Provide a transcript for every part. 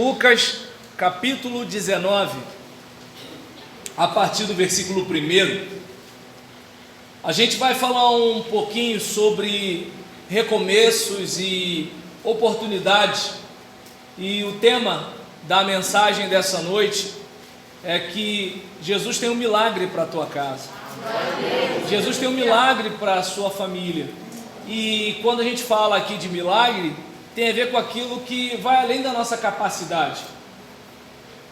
Lucas, capítulo 19, a partir do versículo 1, a gente vai falar um pouquinho sobre recomeços e oportunidades, e o tema da mensagem dessa noite é que Jesus tem um milagre para a tua casa, Jesus tem um milagre para a sua família. E quando a gente fala aqui de milagre, tem a ver com aquilo que vai além da nossa capacidade.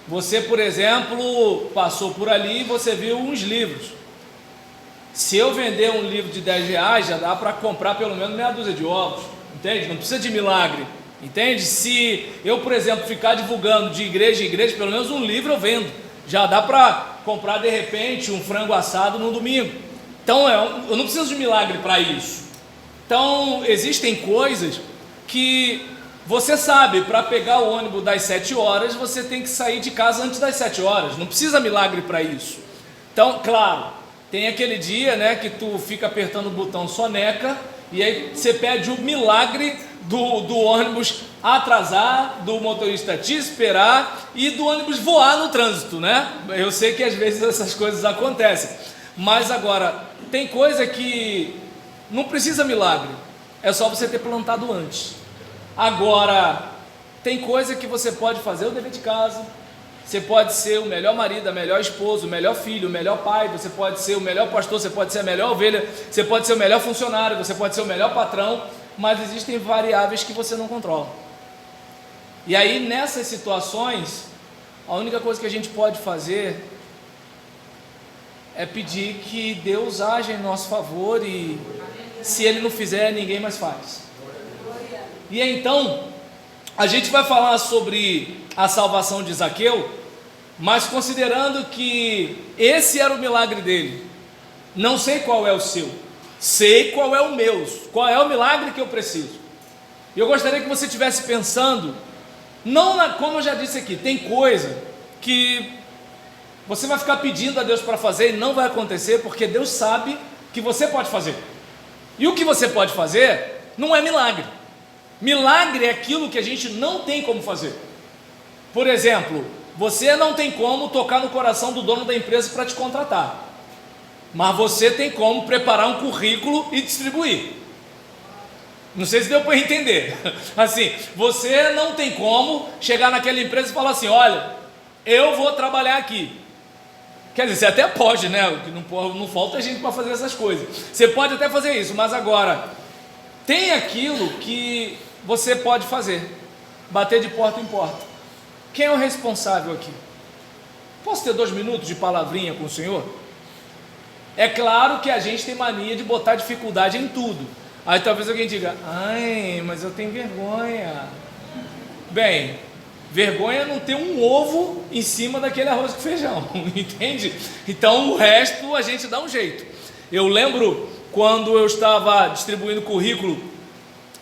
Você, por exemplo, passou por ali e você viu uns livros. Se eu vender um livro de R$10, já dá para comprar pelo menos meia dúzia de ovos, entende? Não precisa de milagre, entende? Se eu, por exemplo, ficar divulgando de igreja em igreja, pelo menos um livro eu vendo, já dá para comprar de repente um frango assado no domingo. Então eu não preciso de milagre para isso. Então existem coisas que você sabe, para pegar o ônibus das 7 horas, você tem que sair de casa antes das 7 horas, não precisa milagre para isso. Então, claro, tem aquele dia, né, que tu fica apertando o botão soneca, e aí você pede o milagre do ônibus atrasar, do motorista te esperar e do ônibus voar no trânsito, né? Eu sei que às vezes essas coisas acontecem, mas agora, tem coisa que não precisa milagre, é só você ter plantado antes. Agora, tem coisa que você pode fazer o dever de casa, você pode ser o melhor marido, a melhor esposa, o melhor filho, o melhor pai, você pode ser o melhor pastor, você pode ser a melhor ovelha, você pode ser o melhor funcionário, você pode ser o melhor patrão, mas existem variáveis que você não controla. E aí, nessas situações, a única coisa que a gente pode fazer é pedir que Deus haja em nosso favor, e se Ele não fizer, ninguém mais faz. E então, a gente vai falar sobre a salvação de Zaqueu, mas considerando que esse era o milagre dele. Não sei qual é o seu, sei qual é o meu, qual é o milagre que eu preciso. E eu gostaria que você estivesse pensando, como eu já disse aqui, tem coisa que você vai ficar pedindo a Deus para fazer e não vai acontecer, porque Deus sabe que você pode fazer. E o que você pode fazer não é milagre. Milagre é aquilo que a gente não tem como fazer. Por exemplo, você não tem como tocar no coração do dono da empresa para te contratar, mas você tem como preparar um currículo e distribuir. Não sei se deu para entender. Assim, você não tem como chegar naquela empresa e falar assim: olha, eu vou trabalhar aqui. Quer dizer, você até pode, né? Não falta gente para fazer essas coisas. Você pode até fazer isso, mas agora tem aquilo que você pode fazer: bater de porta em porta. Quem é o responsável aqui? Posso ter 2 minutos de palavrinha com o Senhor? É claro que a gente tem mania de botar dificuldade em tudo. Aí talvez alguém diga: ai, mas eu tenho vergonha. Bem, vergonha é não ter um ovo em cima daquele arroz com feijão, entende? Então o resto a gente dá um jeito. Eu lembro quando eu estava distribuindo currículo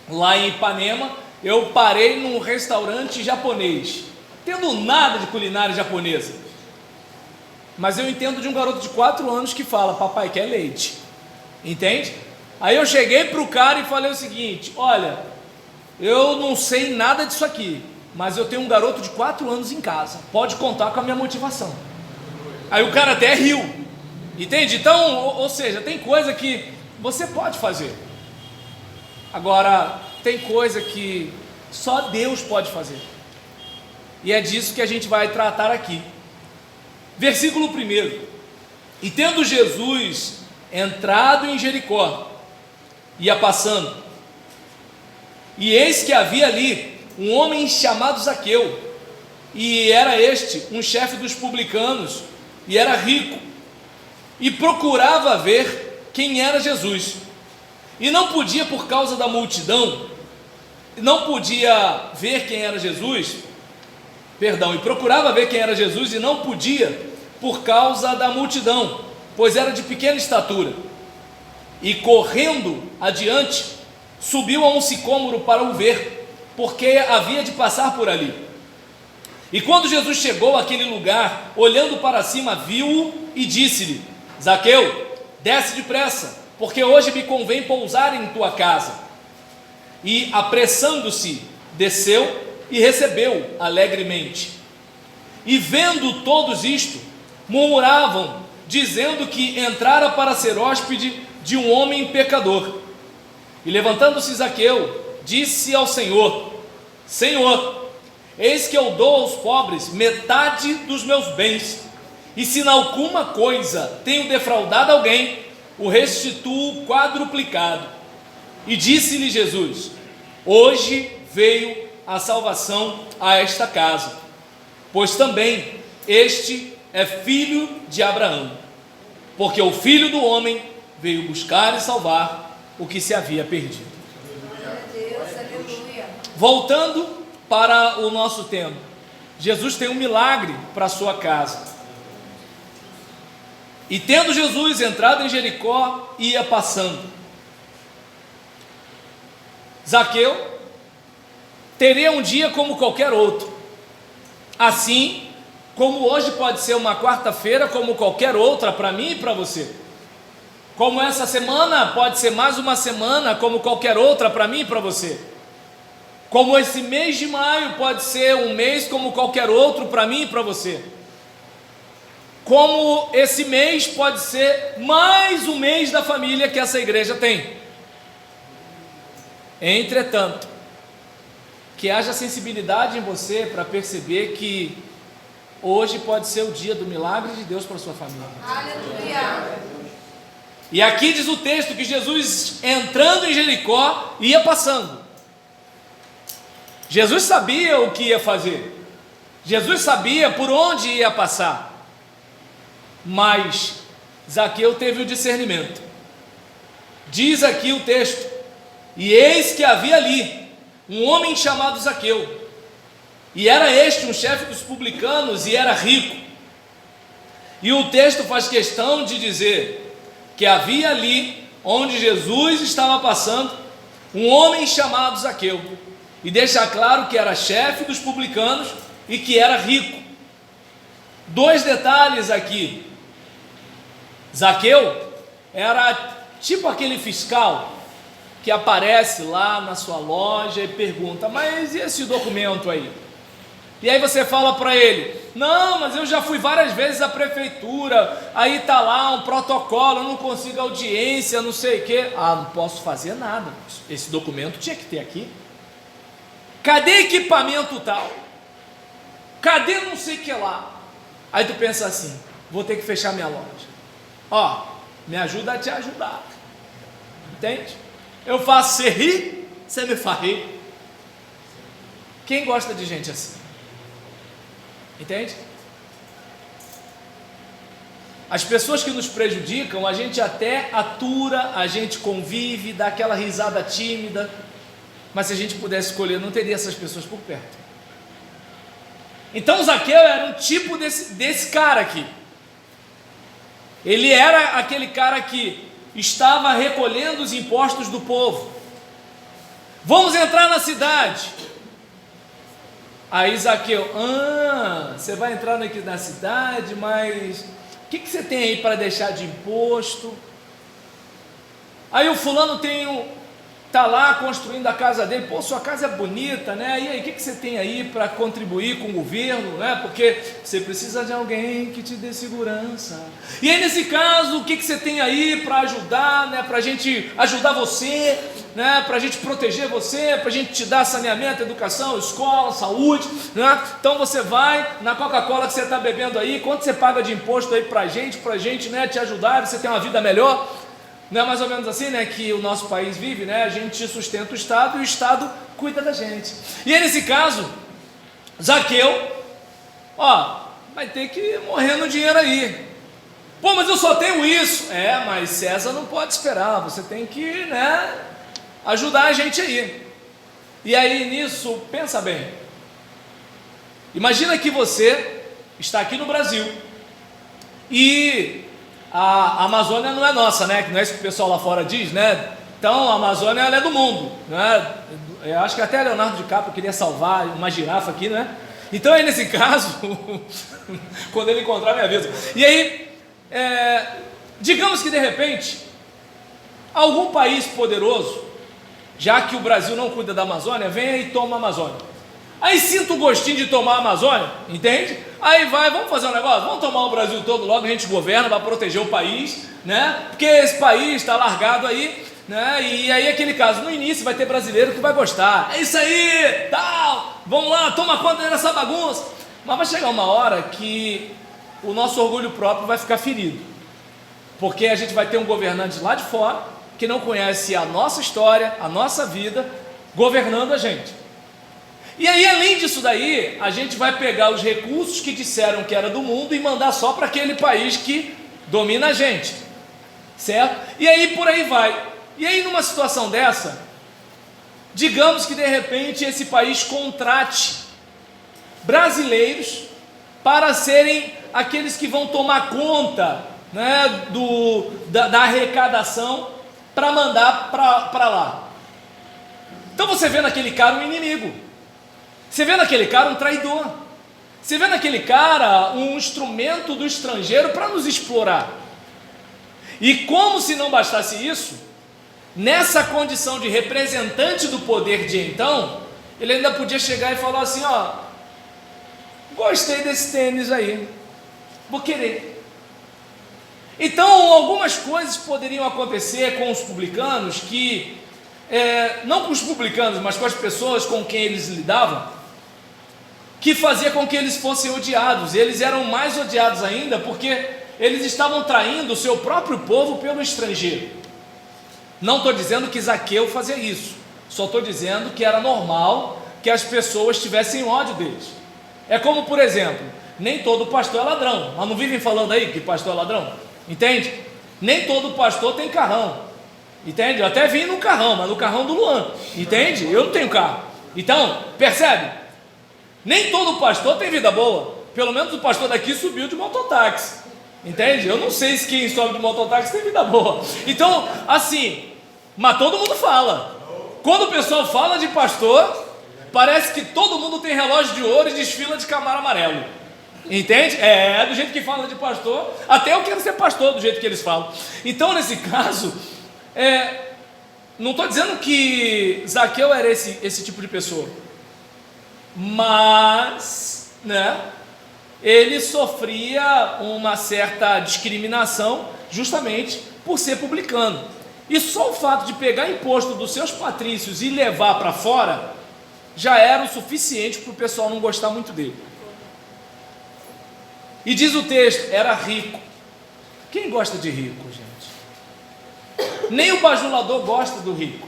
lá em Ipanema, eu parei num restaurante japonês, tendo nada de culinária japonesa, mas eu entendo de um garoto de 4 anos que fala: papai quer leite, entende? Aí eu cheguei para o cara e falei o seguinte: olha, eu não sei nada disso aqui, mas eu tenho um garoto de 4 anos em casa, pode contar com a minha motivação. Aí o cara até riu, entende? Então, ou seja, tem coisa que você pode fazer. Agora, tem coisa que só Deus pode fazer, e é disso que a gente vai tratar aqui. Versículo 1: e tendo Jesus entrado em Jericó, ia passando, e eis que havia ali um homem chamado Zaqueu, e era este um chefe dos publicanos, e era rico, e procurava ver quem era Jesus, e não podia por causa da multidão, não podia ver quem era Jesus, e procurava ver quem era Jesus, e não podia por causa da multidão, pois era de pequena estatura, e correndo adiante, subiu a um sicômoro para o ver, porque havia de passar por ali. E quando Jesus chegou àquele lugar, olhando para cima, viu-o e disse-lhe: Zaqueu, desce depressa, porque hoje me convém pousar em tua casa. E apressando-se, desceu e recebeu alegremente. E vendo todos isto, murmuravam, dizendo que entrara para ser hóspede de um homem pecador. E levantando-se Zaqueu, disse ao Senhor: Senhor, eis que eu dou aos pobres metade dos meus bens, e se em alguma coisa tenho defraudado alguém, o restituo quadruplicado. E disse-lhe Jesus: hoje veio a salvação a esta casa, pois também este é filho de Abraão, porque o Filho do Homem veio buscar e salvar o que se havia perdido. Voltando para o nosso tema, Jesus tem um milagre para a sua casa. E tendo Jesus entrado em Jericó, ia passando. Zaqueu teria um dia como qualquer outro, assim como hoje pode ser uma quarta-feira como qualquer outra para mim e para você, como essa semana pode ser mais uma semana como qualquer outra para mim e para você, como esse mês de maio pode ser um mês como qualquer outro para mim e para você, como esse mês pode ser mais um mês da família que essa igreja tem. Entretanto, que haja sensibilidade em você para perceber que hoje pode ser o dia do milagre de Deus para a sua família. Aleluia! E aqui diz o texto que Jesus, entrando em Jericó, ia passando. Jesus sabia o que ia fazer, Jesus sabia por onde ia passar, mas Zaqueu teve o discernimento. Diz aqui o texto: e eis que havia ali um homem chamado Zaqueu, e era este um chefe dos publicanos, e era rico. E o texto faz questão de dizer que havia ali, onde Jesus estava passando, um homem chamado Zaqueu, e deixa claro que era chefe dos publicanos e que era rico. Dois detalhes aqui: Zaqueu era tipo aquele fiscal que aparece lá na sua loja e pergunta: mas e esse documento aí? E aí você fala para ele: não, mas eu já fui várias vezes à prefeitura, aí está lá um protocolo, eu não consigo audiência, não sei o quê. Ah, não posso fazer nada, esse documento tinha que ter aqui. Cadê equipamento tal? Cadê não sei o que lá? Aí tu pensa assim: vou ter que fechar minha loja. Ó, me ajuda a te ajudar. Entende? Eu faço você rir, você me faz rir. Quem gosta de gente assim? Entende? As pessoas que nos prejudicam, a gente até atura, a gente convive, dá aquela risada tímida, mas se a gente pudesse escolher, não teria essas pessoas por perto. Então Zaqueu era um tipo desse cara aqui. Ele era aquele cara que estava recolhendo os impostos do povo. Vamos entrar na cidade. Aí Zaqueu: você vai entrar aqui na cidade, mas o que você tem aí para deixar de imposto? Aí o fulano está lá construindo a casa dele. Pô, sua casa é bonita, né? E aí, o que você tem aí para contribuir com o governo, né? Porque você precisa de alguém que te dê segurança. E aí, nesse caso, o que você tem aí para ajudar, né? Para a gente ajudar você, né? Para a gente proteger você, para a gente te dar saneamento, educação, escola, saúde, né? Então você vai na Coca-Cola que você está bebendo aí, quanto você paga de imposto aí para a gente, né? Te ajudar, você ter uma vida melhor. Não é mais ou menos assim, né, que o nosso país vive, né? A gente sustenta o Estado e o Estado cuida da gente. E aí, nesse caso, Zaqueu, vai ter que morrer no dinheiro aí. Pô, mas eu só tenho isso. Mas César não pode esperar, você tem que, né, ajudar a gente aí. E aí, nisso, pensa bem. Imagina que você está aqui no Brasil e a Amazônia não é nossa, né? Que não é isso que o pessoal lá fora diz, né? Então a Amazônia, ela é do mundo, né? Eu acho que até Leonardo DiCaprio queria salvar uma girafa aqui, né? Então aí nesse caso, quando ele encontrar, me avisa. E aí, digamos que de repente algum país poderoso, já que o Brasil não cuida da Amazônia, venha e toma a Amazônia. Aí sinto um gostinho de tomar a Amazônia, entende? Aí vamos fazer um negócio, vamos tomar o Brasil todo logo, a gente governa, vai proteger o país, né? Porque esse país está largado aí, né? E aí aquele caso, no início vai ter brasileiro que vai gostar, é isso aí, tal, vamos lá, toma conta dessa bagunça. Mas vai chegar uma hora que o nosso orgulho próprio vai ficar ferido, porque a gente vai ter um governante lá de fora, que não conhece a nossa história, a nossa vida, governando a gente. E aí, além disso daí, a gente vai pegar os recursos que disseram que era do mundo e mandar só para aquele país que domina a gente, certo? E aí, por aí vai. E aí, numa situação dessa, digamos que de repente esse país contrate brasileiros para serem aqueles que vão tomar conta, né, da arrecadação para mandar para lá. Então você vê naquele cara um inimigo, você vê naquele cara um traidor, você vê naquele cara um instrumento do estrangeiro para nos explorar. E como se não bastasse isso, nessa condição de representante do poder de então, ele ainda podia chegar e falar assim: ó, gostei desse tênis aí, vou querer. Então algumas coisas poderiam acontecer com os publicanos que, não com os publicanos, mas com as pessoas com quem eles lidavam, que fazia com que eles fossem odiados. Eles eram mais odiados ainda porque eles estavam traindo o seu próprio povo pelo estrangeiro. Não estou dizendo que Zaqueu fazia isso, só estou dizendo que era normal que as pessoas tivessem ódio deles. É como, por exemplo, nem todo pastor é ladrão, mas não vivem falando aí que pastor é ladrão? Entende? Nem todo pastor tem carrão, entende? Eu até vim no carrão, mas no carrão do Luan, entende? Eu não tenho carro. Então, percebe? Nem todo pastor tem vida boa. Pelo menos o pastor daqui subiu de mototáxi, entende? Eu não sei se quem sobe de mototáxi tem vida boa. Então, assim, mas todo mundo fala. Quando o pessoal fala de pastor, parece que todo mundo tem relógio de ouro e desfila de Camaro amarelo, entende? Do jeito que fala de pastor, até eu quero ser pastor do jeito que eles falam. Então, nesse caso, não estou dizendo que Zaqueu era esse tipo de pessoa, mas, né, ele sofria uma certa discriminação justamente por ser publicano. E só o fato de pegar imposto dos seus patrícios e levar para fora já era o suficiente para o pessoal não gostar muito dele. E diz o texto, era rico. Quem gosta de rico, gente? Nem o bajulador gosta do rico.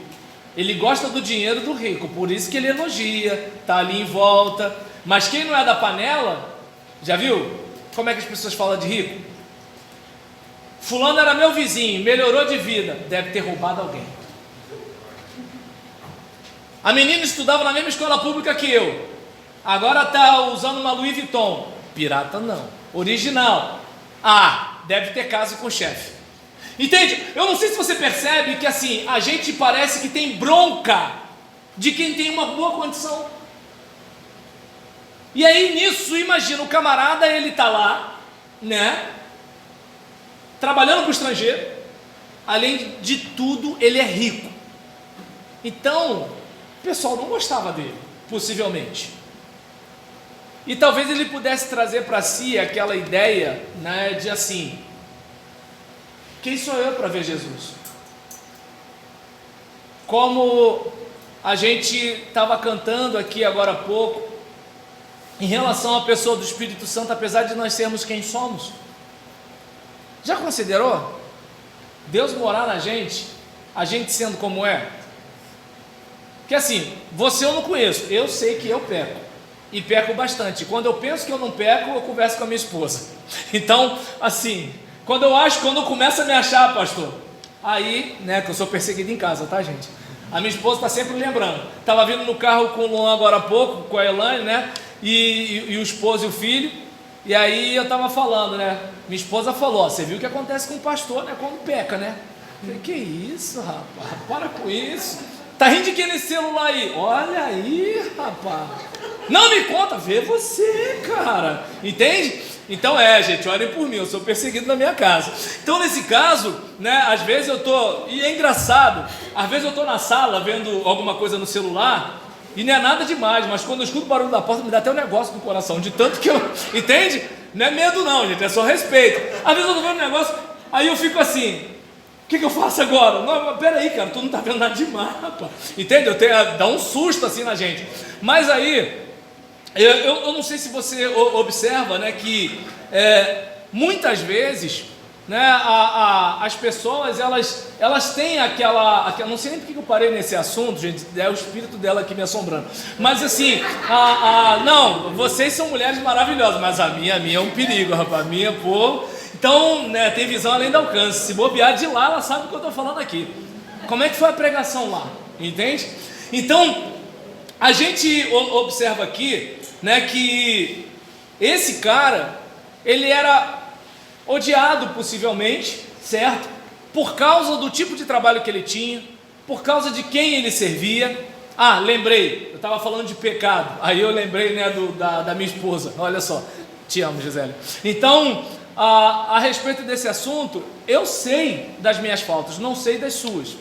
Ele gosta do dinheiro do rico, por isso que ele elogia, está ali em volta. Mas quem não é da panela, já viu? Como é que as pessoas falam de rico? Fulano era meu vizinho, melhorou de vida, deve ter roubado alguém. A menina estudava na mesma escola pública que eu, agora está usando uma Louis Vuitton. Pirata não, original. Deve ter casa com o chefe. Entende? Eu não sei se você percebe que assim, a gente parece que tem bronca de quem tem uma boa condição. E aí nisso, imagina o camarada, ele está lá, né, trabalhando para o estrangeiro, além de tudo, ele é rico. Então, o pessoal não gostava dele, possivelmente. E talvez ele pudesse trazer para si aquela ideia, né, de assim: quem sou eu para ver Jesus? Como a gente estava cantando aqui agora há pouco, em relação à pessoa do Espírito Santo, apesar de nós sermos quem somos, já considerou Deus morar na gente, a gente sendo como é? Porque assim, você eu não conheço, eu sei que eu peco, e peco bastante. Quando eu penso que eu não peco, eu converso com a minha esposa. Então, assim, quando eu começo a me achar, pastor, aí, né, que eu sou perseguido em casa, tá, gente? A minha esposa está sempre lembrando. Estava vindo no carro com o Luan agora há pouco, com a Elaine, né, e o esposo e o filho, e aí eu estava falando, né, minha esposa falou: você viu o que acontece com o pastor, né, quando peca, né? Eu falei: que isso, rapaz, para com isso. Tá rindo de quem nesse celular aí? Olha aí, rapaz. Não me conta, vê você, cara. Entende? Então gente, olhem por mim, eu sou perseguido na minha casa. Então nesse caso, né, às vezes eu tô, e é engraçado, às vezes eu tô na sala vendo alguma coisa no celular, e não é nada demais, mas quando eu escuto o barulho da porta, me dá até um negócio no coração, de tanto que eu, entende? Não é medo não, gente, é só respeito. Às vezes eu estou vendo um negócio, aí eu fico assim, o que eu faço agora? Não, mas peraí, cara, tu não está vendo nada demais, rapaz. Entende? Dá um susto assim na gente. Mas aí, eu não sei se você observa, né, que muitas vezes, né, as pessoas, elas têm aquela, não sei nem porque eu parei nesse assunto, gente, é o espírito dela aqui me assombrando, mas assim, não, vocês são mulheres maravilhosas, mas a minha é um perigo, rapaz, a minha, pô, então, né, tem visão além do alcance, se bobear de lá, ela sabe o que eu estou falando aqui. Como é que foi a pregação lá, entende? Então, a gente observa aqui, né, que esse cara, ele era odiado possivelmente, certo? Por causa do tipo de trabalho que ele tinha, por causa de quem ele servia. Lembrei, eu estava falando de pecado, aí eu lembrei, né, da minha esposa, olha só, te amo, Gisele. Então, a respeito desse assunto, eu sei das minhas faltas, não sei das suas.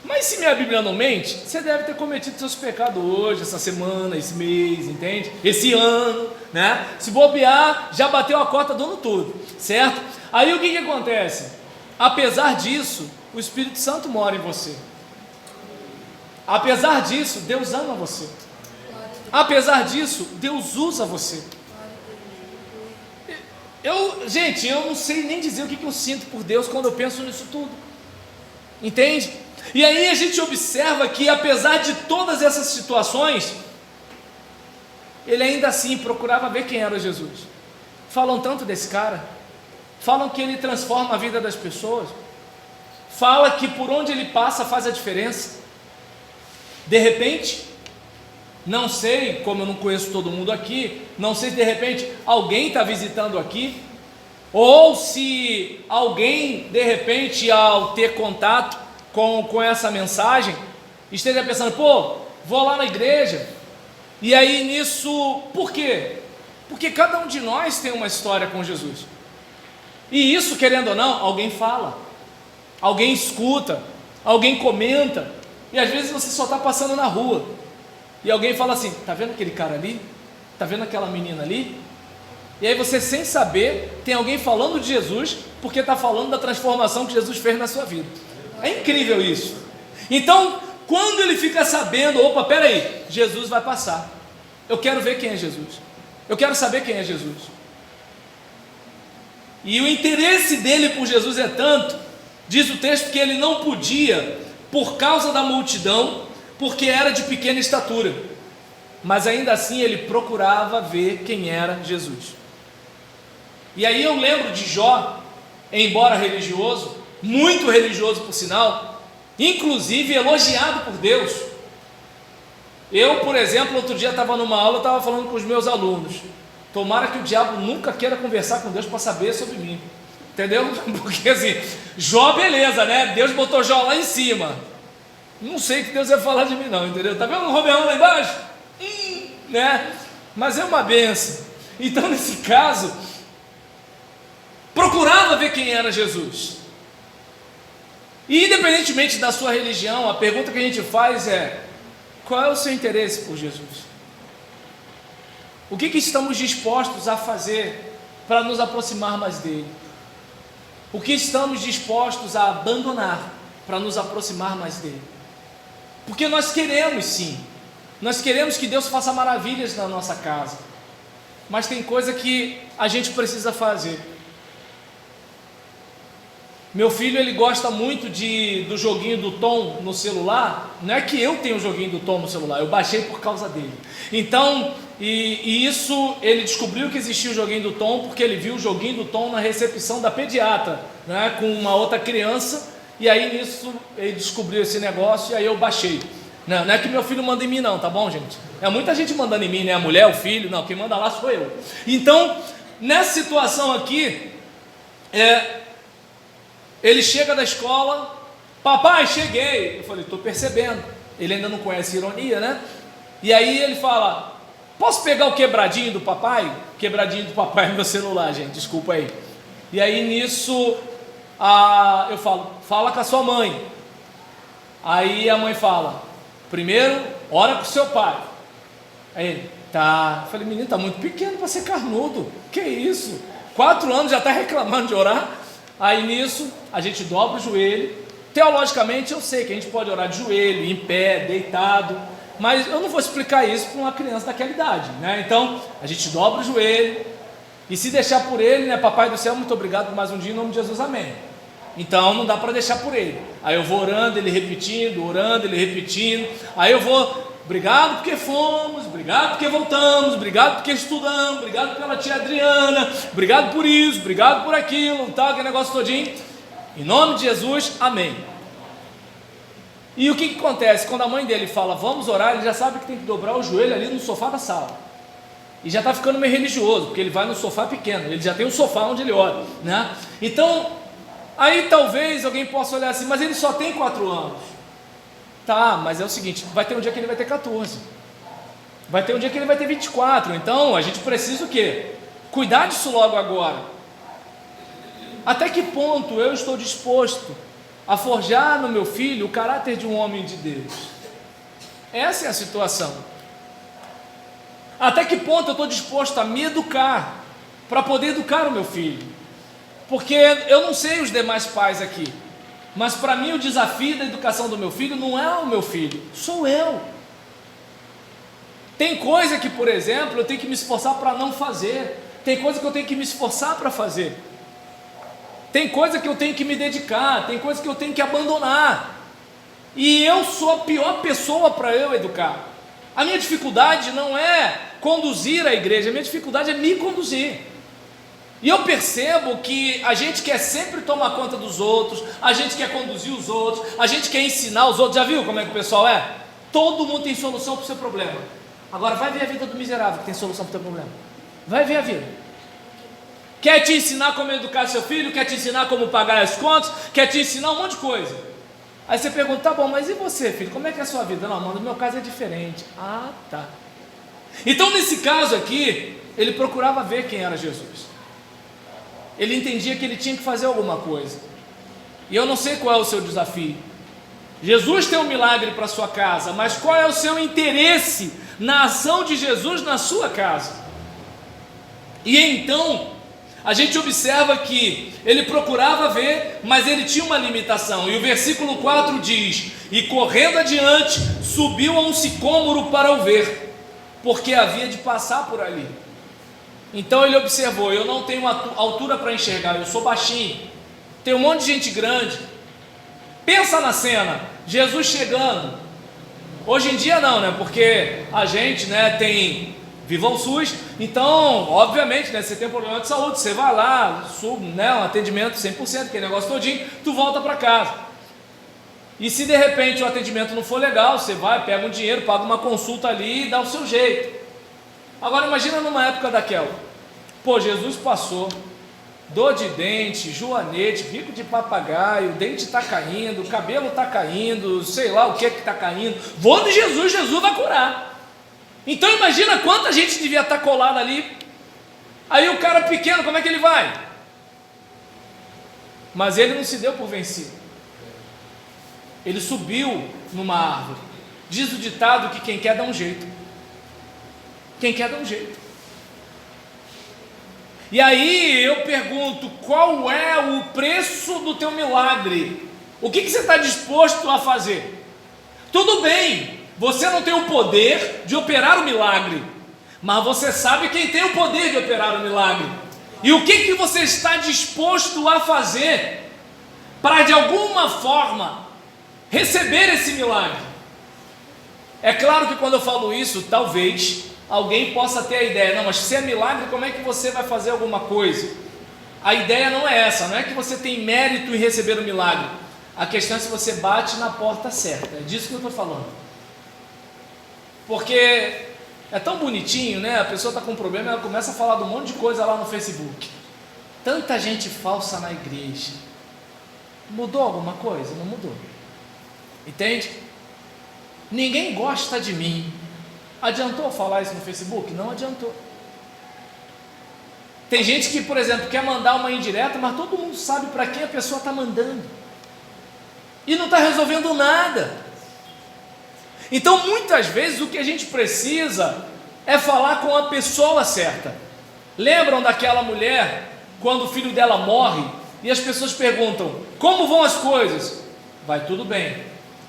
Mas se minha Bíblia não mente, você deve ter cometido seus pecados hoje, essa semana, esse mês, entende? Esse ano, né? Se bobear, já bateu a cota do ano todo, certo? Aí o que acontece? Apesar disso, o Espírito Santo mora em você. Apesar disso, Deus ama você. Apesar disso, Deus usa você. Gente, eu não sei nem dizer o que eu sinto por Deus quando eu penso nisso tudo, entende? E aí a gente observa que, apesar de todas essas situações, ele ainda assim procurava ver quem era Jesus. Falam tanto desse cara, falam que ele transforma a vida das pessoas, fala que por onde ele passa faz a diferença. De repente, não sei, como eu não conheço todo mundo aqui, não sei se de repente alguém está visitando aqui, ou se alguém de repente, ao ter contato com essa mensagem, esteja pensando, pô, vou lá na igreja, e aí nisso, por quê? Porque cada um de nós tem uma história com Jesus, e isso, querendo ou não, alguém fala, alguém escuta, alguém comenta, e às vezes você só está passando na rua, e alguém fala assim, tá vendo aquele cara ali? Tá vendo aquela menina ali? E aí você, sem saber, tem alguém falando de Jesus, porque está falando da transformação que Jesus fez na sua vida. É incrível isso. Então, quando ele fica sabendo, opa, peraí, Jesus vai passar, eu quero ver quem é Jesus, eu quero saber quem é Jesus. E o interesse dele por Jesus é tanto, diz o texto, que ele não podia, por causa da multidão, porque era de pequena estatura, mas ainda assim ele procurava ver quem era Jesus. E aí eu lembro de Jó, embora religioso, muito religioso por sinal, inclusive elogiado por Deus. Eu, por exemplo, outro dia estava numa aula, eu estava falando com os meus alunos, tomara que o diabo nunca queira conversar com Deus para saber sobre mim, entendeu? Porque assim, Jó, beleza, né? Deus botou Jó lá em cima, não sei o que Deus ia falar de mim não, entendeu? Tá vendo o Romeão lá embaixo? Né? Mas é uma benção. Então, nesse caso, procurava ver quem era Jesus. E independentemente da sua religião, a pergunta que a gente faz é: qual é o seu interesse por Jesus? O que estamos dispostos a fazer para nos aproximar mais dele? O que estamos dispostos a abandonar para nos aproximar mais dele? Porque nós queremos sim, nós queremos que Deus faça maravilhas na nossa casa, mas tem coisa que a gente precisa fazer. Meu filho, ele gosta muito do joguinho do Tom no celular. Não é que eu tenho o joguinho do Tom no celular, eu baixei por causa dele. Então, e isso, ele descobriu que existia o joguinho do Tom, porque ele viu o joguinho do Tom na recepção da pediatra, né, com uma outra criança, e aí nisso ele descobriu esse negócio, e aí eu baixei. Não é que meu filho manda em mim não, tá bom, gente? É muita gente mandando em mim, né? A mulher, o filho, não, quem manda lá sou eu. Então, nessa situação aqui, ele chega da escola, papai, cheguei. Eu falei, estou percebendo. Ele ainda não conhece ironia, né? E aí ele fala, posso pegar o quebradinho do papai? Quebradinho do papai é meu celular, gente, desculpa aí. E aí nisso, eu falo, fala com a sua mãe. Aí a mãe fala, primeiro ora com seu pai. Aí ele, tá. Eu falei, menino, tá muito pequeno para ser carnudo. Que isso? 4 anos já está reclamando de orar. Aí nisso, a gente dobra o joelho. Teologicamente eu sei que a gente pode orar de joelho, em pé, deitado, mas eu não vou explicar isso para uma criança daquela idade, né? Então, a gente dobra o joelho, e se deixar por ele, né? Papai do céu, muito obrigado por mais um dia, em nome de Jesus, amém. Então, não dá para deixar por ele. Aí eu vou orando, ele repetindo, aí eu vou, obrigado porque fomos, obrigado porque voltamos, obrigado porque estudamos, obrigado pela tia Adriana, obrigado por isso, obrigado por aquilo, tal, aquele negócio todinho, em nome de Jesus, amém. E o que acontece? Quando a mãe dele fala, vamos orar, ele já sabe que tem que dobrar o joelho ali no sofá da sala, e já está ficando meio religioso, porque ele vai no sofá pequeno, ele já tem um sofá onde ele ora, né? Então, aí talvez alguém possa olhar assim, mas ele só tem 4 anos. Tá, mas é o seguinte, vai ter um dia que ele vai ter 14, vai ter um dia que ele vai ter 24, então a gente precisa o quê? Cuidar disso logo agora. Até que ponto eu estou disposto a forjar no meu filho o caráter de um homem de Deus? Essa é a situação. Até que ponto eu estou disposto a me educar, para poder educar o meu filho? Porque eu não sei os demais pais aqui, mas para mim o desafio da educação do meu filho não é o meu filho, sou eu. Tem coisa que, por exemplo, eu tenho que me esforçar para não fazer, tem coisa que eu tenho que me esforçar para fazer, tem coisa que eu tenho que me dedicar, tem coisa que eu tenho que abandonar, e eu sou a pior pessoa para eu educar. A minha dificuldade não é conduzir a igreja, a minha dificuldade é me conduzir. E eu percebo que a gente quer sempre tomar conta dos outros, a gente quer conduzir os outros, a gente quer ensinar os outros. Já viu como é que o pessoal é? Todo mundo tem solução para o seu problema. Agora vai ver a vida do miserável que tem solução para o teu problema. Vai ver a vida. Quer te ensinar como educar seu filho, quer te ensinar como pagar as contas, quer te ensinar um monte de coisa. Aí você pergunta, tá bom, mas e você, filho, como é que é a sua vida? Não, mano, no meu caso é diferente. Ah, tá. Então nesse caso aqui, ele procurava ver quem era Jesus. Ele entendia que ele tinha que fazer alguma coisa. E eu não sei qual é o seu desafio. Jesus tem um milagre para a sua casa, mas qual é o seu interesse na ação de Jesus na sua casa? E então, a gente observa que ele procurava ver, mas ele tinha uma limitação. E o versículo 4 diz, e correndo adiante, subiu a um sicômoro para o ver, porque havia de passar por ali. Então ele observou, eu não tenho altura para enxergar, eu sou baixinho, tem um monte de gente grande. Pensa na cena, Jesus chegando. Hoje em dia não, né? Porque a gente, né, tem Viva o SUS, então, obviamente, né, você tem um problema de saúde, você vai lá, né, um atendimento 100%, aquele negócio todinho, tu volta para casa. E se de repente o atendimento não for legal, você vai, pega um dinheiro, paga uma consulta ali e dá o seu jeito. Agora imagina numa época daquela, pô, Jesus passou, dor de dente, joanete, bico de papagaio, o dente está caindo, o cabelo está caindo, sei lá o que está caindo, vou de Jesus, Jesus vai curar. Então imagina quanta gente devia estar colada ali. Aí o cara pequeno, como é que ele vai? Mas ele não se deu por vencido, ele subiu numa árvore. Diz o ditado que quem quer dá um jeito. Quem quer dá um jeito. E aí eu pergunto, qual é o preço do teu milagre? O que você está disposto a fazer? Tudo bem, você não tem o poder de operar o milagre, mas você sabe quem tem o poder de operar o milagre. E o que você está disposto a fazer para de alguma forma receber esse milagre? É claro que quando eu falo isso, talvez alguém possa ter a ideia, não, mas se é milagre, como é que você vai fazer alguma coisa? A ideia não é essa, não é que você tem mérito em receber o milagre. A questão é se você bate na porta certa, é disso que eu estou falando. Porque é tão bonitinho, né? A pessoa está com um problema, ela começa a falar de um monte de coisa lá no Facebook. Tanta gente falsa na igreja. Mudou alguma coisa? Não mudou. Entende? Ninguém gosta de mim. Adiantou falar isso no Facebook? Não adiantou. Tem gente que, por exemplo, quer mandar uma indireta, mas todo mundo sabe para quem a pessoa está mandando. E não está resolvendo nada. Então, muitas vezes, o que a gente precisa é falar com a pessoa certa. Lembram daquela mulher, quando o filho dela morre, e as pessoas perguntam, como vão as coisas? Vai tudo bem,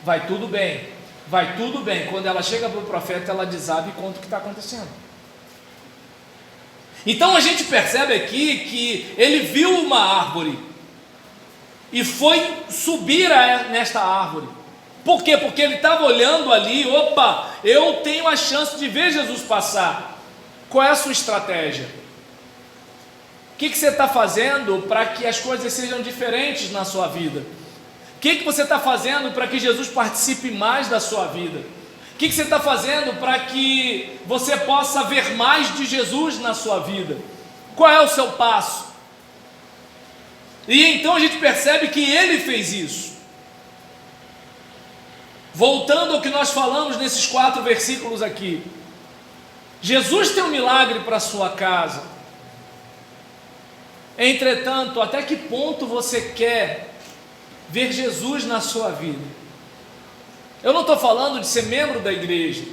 vai tudo bem, vai tudo bem. Quando ela chega para o profeta, ela desaba e conta o que está acontecendo. Então a gente percebe aqui que ele viu uma árvore e foi subir nesta árvore. Por quê? Porque ele estava olhando ali, opa, eu tenho a chance de ver Jesus passar. Qual é a sua estratégia? O que você está fazendo para que as coisas sejam diferentes na sua vida? O que você está fazendo para que Jesus participe mais da sua vida? O que você está fazendo para que você possa ver mais de Jesus na sua vida? Qual é o seu passo? E então a gente percebe que ele fez isso. Voltando ao que nós falamos nesses 4 versículos aqui. Jesus tem um milagre para a sua casa. Entretanto, até que ponto você quer ver Jesus na sua vida? Eu não estou falando de ser membro da igreja.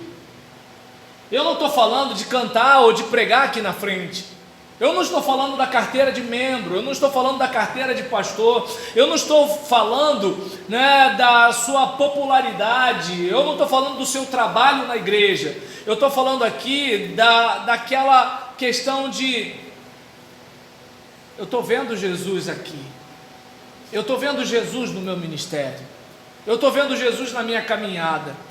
Eu não estou falando de cantar ou de pregar aqui na frente. Eu não estou falando da carteira de membro, eu não estou falando da carteira de pastor, eu não estou falando, da sua popularidade, eu não estou falando do seu trabalho na igreja. Eu estou falando aqui daquela questão de, eu estou vendo Jesus aqui, eu estou vendo Jesus no meu ministério, eu estou vendo Jesus na minha caminhada.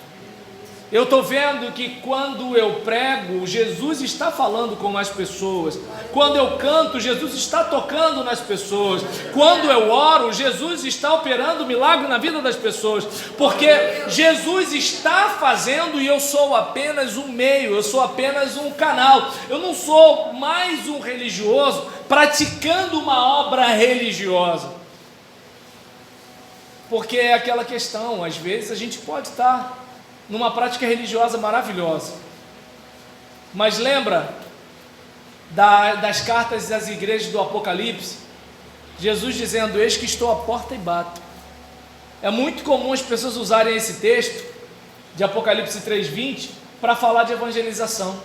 Eu estou vendo que quando eu prego, Jesus está falando com as pessoas. Quando eu canto, Jesus está tocando nas pessoas. Quando eu oro, Jesus está operando milagre na vida das pessoas. Porque Jesus está fazendo e eu sou apenas um meio, eu sou apenas um canal. Eu não sou mais um religioso praticando uma obra religiosa. Porque é aquela questão, às vezes a gente pode estar numa prática religiosa maravilhosa, mas lembra das cartas das igrejas do Apocalipse, Jesus dizendo, eis que estou à porta e bato. É muito comum as pessoas usarem esse texto de Apocalipse 3:20 para falar de evangelização.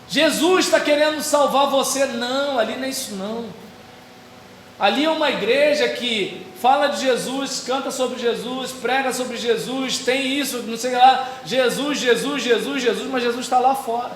Jesus está querendo salvar você. Não, ali não é isso não. Ali é uma igreja que fala de Jesus, canta sobre Jesus, prega sobre Jesus, tem isso, não sei lá, Jesus, mas Jesus está lá fora.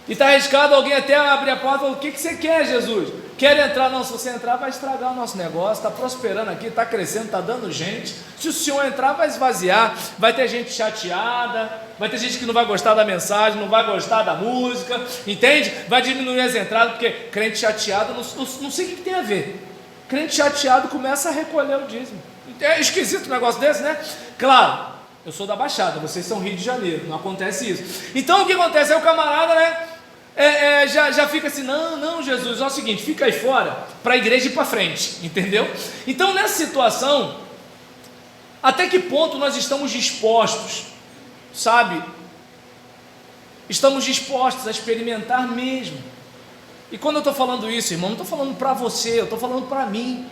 E está arriscado alguém até abrir a porta e falar, o que você quer, Jesus? Quer entrar? Não, se você entrar vai estragar o nosso negócio, está prosperando aqui, está crescendo, está dando gente. Se o senhor entrar vai esvaziar, vai ter gente chateada, vai ter gente que não vai gostar da mensagem, não vai gostar da música, entende? Vai diminuir as entradas, porque crente chateado, não sei o que tem a ver. Crente chateado começa a recolher o dízimo. É esquisito um negócio desse, né? Claro, eu sou da Baixada, vocês são Rio de Janeiro, não acontece isso. Então o que acontece? É o camarada, já fica assim, não, Jesus, é o seguinte, fica aí fora, para a igreja ir para frente, entendeu? Então nessa situação, até que ponto nós estamos dispostos, sabe? Estamos dispostos a experimentar mesmo. E quando eu estou falando isso, irmão, não estou falando para você, eu estou falando para mim.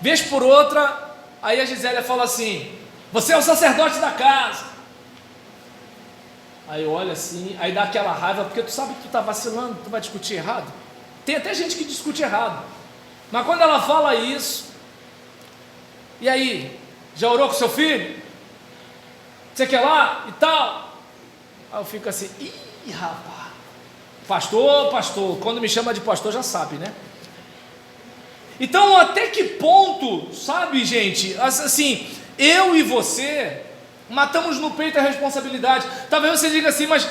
Vez por outra, aí a Gisélia fala assim, você é o sacerdote da casa. Aí olha assim, aí dá aquela raiva, porque tu sabe que tu está vacilando, tu vai discutir errado. Tem até gente que discute errado, mas quando ela fala isso, e aí, já orou com seu filho? Você quer lá e tal? Aí eu fico assim, ih rapaz, pastor, quando me chama de pastor já sabe, né? Então até que ponto, sabe gente, assim, eu e você matamos no peito a responsabilidade. Talvez você diga assim, mas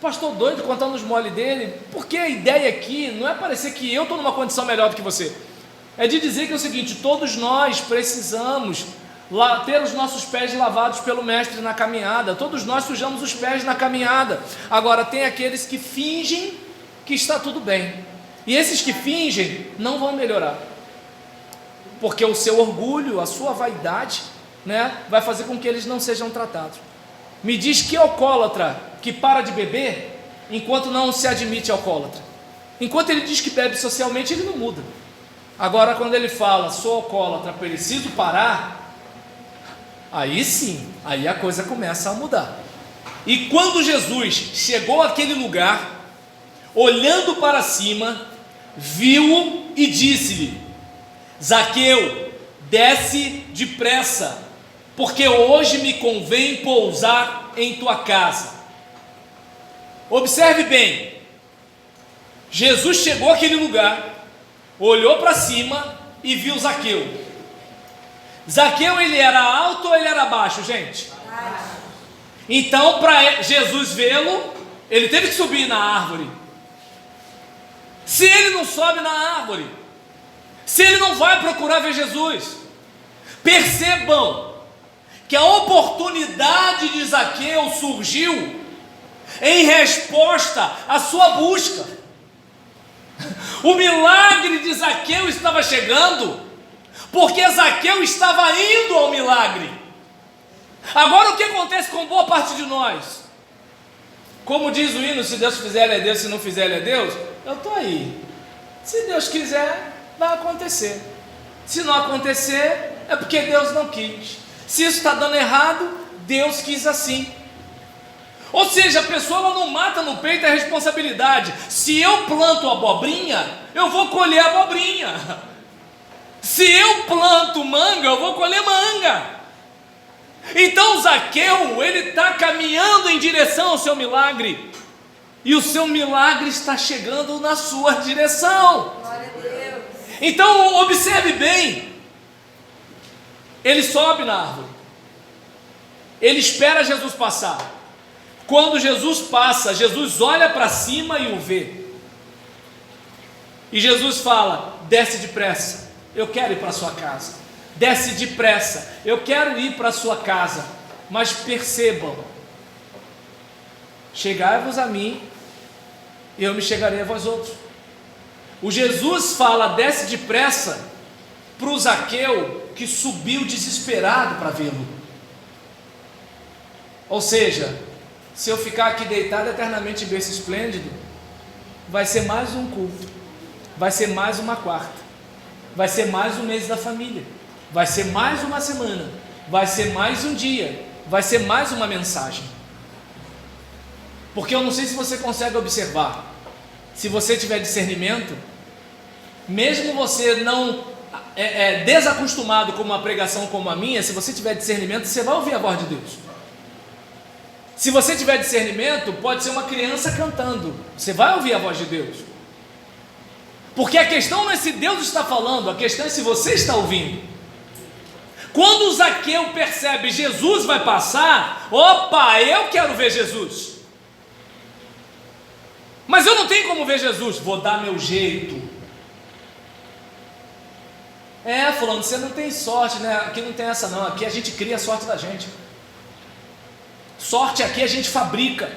pastor doido contando os mole dele, porque a ideia aqui não é parecer que eu estou numa condição melhor do que você, é de dizer que é o seguinte, todos nós precisamos ter os nossos pés lavados pelo mestre na caminhada, todos nós sujamos os pés na caminhada. Agora tem aqueles que fingem que está tudo bem, e esses que fingem não vão melhorar, porque o seu orgulho, a sua vaidade, vai fazer com que eles não sejam tratados. Me diz que alcoólatra que para de beber enquanto não se admite alcoólatra. Enquanto ele diz que bebe socialmente, ele não muda. Agora quando ele fala, sou alcoólatra, preciso parar, aí sim, Aí a coisa começa a mudar. E quando Jesus chegou àquele lugar, olhando para cima, viu-o e disse-lhe: Zaqueu, desce depressa, porque hoje me convém pousar em tua casa. Observe bem, Jesus chegou àquele lugar, olhou para cima e viu Zaqueu. Zaqueu, ele era alto ou ele era baixo, gente? Baixo. Então, para Jesus vê-lo, ele teve que subir na árvore. Se ele não sobe na árvore, se ele não vai procurar ver Jesus, percebam que a oportunidade de Zaqueu surgiu em resposta à sua busca. O milagre de Zaqueu estava chegando, porque Zaqueu estava indo ao milagre. Agora, o que acontece com boa parte de nós? Como diz o hino, se Deus fizer, ele é Deus, se não fizer, ele é Deus. Eu estou aí. Se Deus quiser, vai acontecer. Se não acontecer, é porque Deus não quis. Se isso está dando errado, Deus quis assim. Ou seja, a pessoa ela não mata no peito a responsabilidade. Se eu planto abobrinha, eu vou colher abobrinha. Se eu planto manga, eu vou colher manga. Então Zaqueu, ele está caminhando em direção ao seu milagre. E o seu milagre está chegando na sua direção. Glória a Deus. Então observe bem. Ele sobe na árvore. Ele espera Jesus passar. Quando Jesus passa, Jesus olha para cima e o vê. E Jesus fala: desce depressa, eu quero ir para a sua casa. Desce depressa, eu quero ir para a sua casa. Mas percebam: chegai-vos a mim, e eu me chegarei a vós outros. O Jesus fala: desce depressa, para o Zaqueu, que subiu desesperado para vê-lo. Ou seja, se eu ficar aqui deitado eternamente em berço esplêndido, vai ser mais um culto, vai ser mais uma quarta, vai ser mais um mês da família, vai ser mais uma semana, vai ser mais um dia, vai ser mais uma mensagem. Porque eu não sei se você consegue observar, se você tiver discernimento, mesmo você não desacostumado com uma pregação como a minha, se você tiver discernimento, você vai ouvir a voz de Deus. Se você tiver discernimento, pode ser uma criança cantando, você vai ouvir a voz de Deus. Porque a questão não é se Deus está falando, a questão é se você está ouvindo. Quando o Zaqueu percebe Jesus vai passar, opa, eu quero ver Jesus. Mas eu não tenho como ver Jesus, vou dar meu jeito. Fulano, você não tem sorte, né? Aqui não tem essa não, aqui a gente cria a sorte da gente. Sorte aqui a gente fabrica.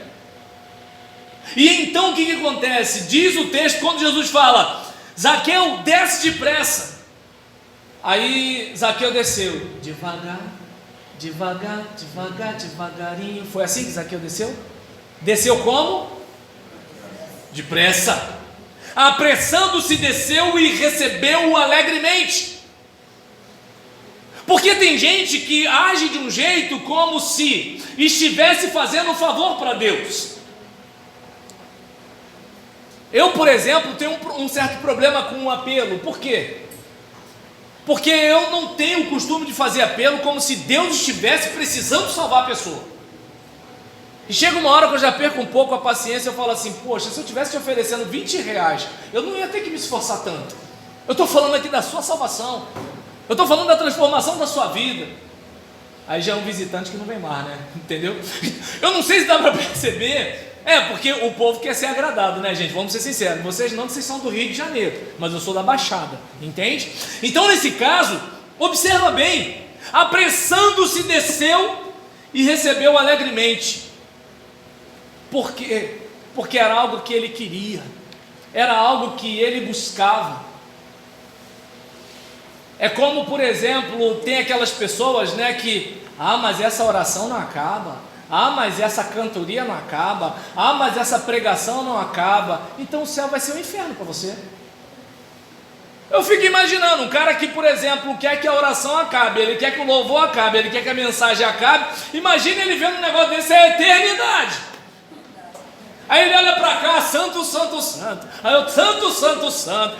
E então o que acontece? Diz o texto, quando Jesus fala: Zaqueu, desce depressa. Aí Zaqueu desceu, devagar, devagar, devagar, devagarinho. Foi assim que Zaqueu desceu? Desceu como? Depressa. Apressando-se desceu e recebeu-o alegremente. Porque tem gente que age de um jeito como se estivesse fazendo um favor para Deus. Eu, por exemplo, tenho um certo problema com o apelo. Por quê? Porque eu não tenho o costume de fazer apelo como se Deus estivesse precisando salvar a pessoa. E chega uma hora que eu já perco um pouco a paciência, eu falo assim: poxa, se eu estivesse te oferecendo R$20, eu não ia ter que me esforçar tanto. Eu estou falando aqui da sua salvação. Eu estou falando da transformação da sua vida. Aí já é um visitante que não vem mais, né? Entendeu? Eu não sei se dá para perceber. Porque o povo quer ser agradado, né, gente? Vamos ser sinceros. Vocês não, vocês são do Rio de Janeiro, mas eu sou da Baixada, entende? Então, nesse caso, observa bem. Apressando-se, desceu e recebeu alegremente. Por quê? Porque era algo que ele queria. Era algo que ele buscava. É como, por exemplo, tem aquelas pessoas, né, que, mas essa oração não acaba, mas essa cantoria não acaba, mas essa pregação não acaba, então o céu vai ser um inferno para você. Eu fico imaginando um cara que, por exemplo, quer que a oração acabe, ele quer que o louvor acabe, ele quer que a mensagem acabe. Imagina ele vendo um negócio desse, é a eternidade. Aí ele olha para cá, santo, santo, santo. Aí eu, santo, santo, santo.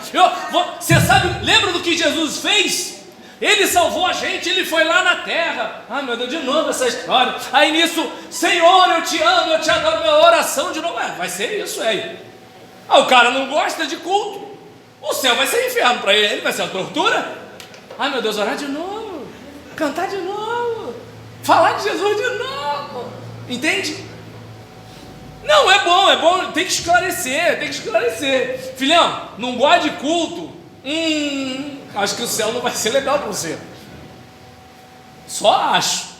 Você sabe, lembra do que Jesus fez? Ele salvou a gente, ele foi lá na terra. Ai meu Deus, de novo essa história. Aí nisso, Senhor, eu te amo, eu te adoro, minha oração de novo. Vai ser isso, aí. O cara não gosta de culto. O céu vai ser inferno para ele, vai ser uma tortura. Ai meu Deus, orar de novo, cantar de novo, falar de Jesus de novo. Entende? Não, é bom, tem que esclarecer. Filhão, não gosta de culto? Acho que o céu não vai ser legal para você. Só acho.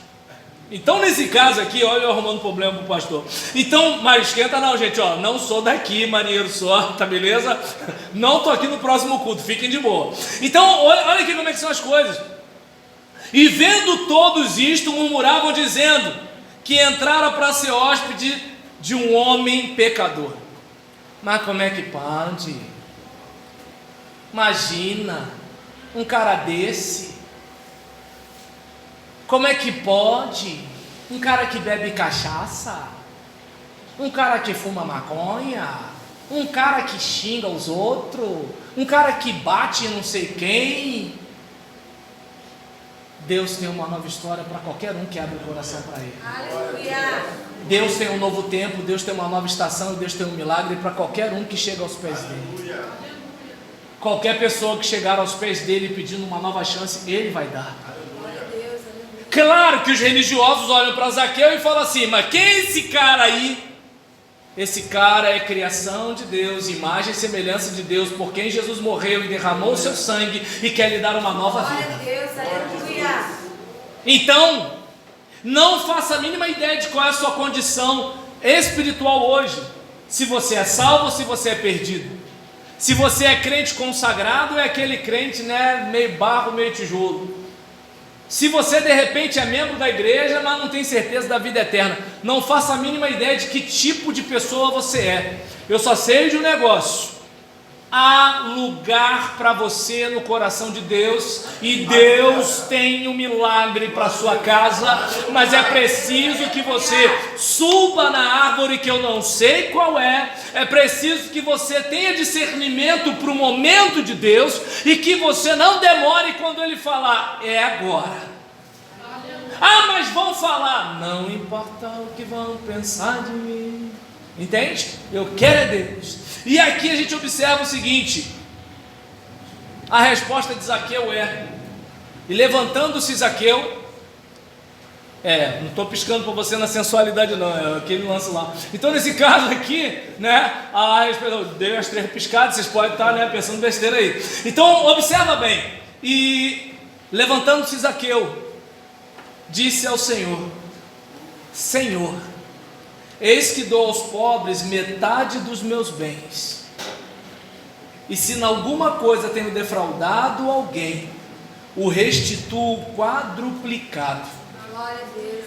Então nesse caso aqui, olha eu arrumando problema pro pastor. Então, mas esquenta não, gente, não sou daqui, marinheiro só, tá beleza? Não tô aqui no próximo culto, fiquem de boa. Então, olha aqui como é que são as coisas. E vendo todos isto, murmuravam dizendo que entrara para ser hóspede de um homem pecador. Mas como é que pode? Imagina um cara desse. Como é que pode? Um cara que bebe cachaça, um cara que fuma maconha, um cara que xinga os outros, um cara que bate em não sei quem. Deus tem uma nova história para qualquer um que abre o coração para Ele. Aleluia. Deus tem um novo tempo, Deus tem uma nova estação, Deus tem um milagre para qualquer um que chega aos pés dele. Qualquer pessoa que chegar aos pés dele pedindo uma nova chance, Ele vai dar. Claro que os religiosos olham para Zaqueu e falam assim, mas quem é esse cara aí? Esse cara é criação de Deus, imagem e semelhança de Deus, por quem Jesus morreu e derramou o seu sangue e quer lhe dar uma nova vida. Então, não faça a mínima ideia de qual é a sua condição espiritual hoje. Se você é salvo ou se você é perdido. Se você é crente consagrado, é aquele crente, meio barro, meio tijolo. Se você de repente é membro da igreja, mas não tem certeza da vida eterna, não faça a mínima ideia de que tipo de pessoa você é. Eu só sei de um negócio: há lugar para você no coração de Deus, e Deus tem um milagre para sua casa, mas é preciso que você suba na árvore que eu não sei qual é preciso que você tenha discernimento para o momento de Deus, e que você não demore quando Ele falar, é agora. Mas vão falar, não importa o que vão pensar de mim, entende? Eu quero é Deus. E aqui a gente observa o seguinte: a resposta de Zaqueu e levantando-se Zaqueu, não estou piscando para você na sensualidade não, é aquele lance lá. Então nesse caso aqui, eu dei as 3 piscadas, vocês podem estar pensando besteira aí. Então observa bem, e levantando-se Zaqueu, disse ao Senhor: Senhor, eis que dou aos pobres metade dos meus bens, e se em alguma coisa tenho defraudado alguém, o restituo quadruplicado. Glória a Deus.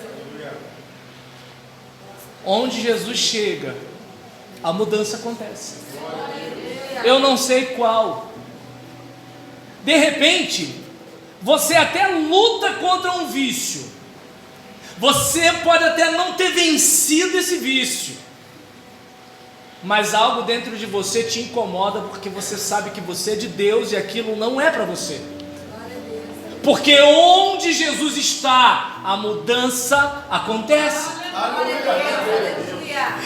Onde Jesus chega, a mudança acontece. Eu não sei qual. De repente, você até luta contra um vício. Você pode até não ter vencido esse vício, mas algo dentro de você te incomoda, porque você sabe que você é de Deus e aquilo não é para você. Porque onde Jesus está, a mudança acontece.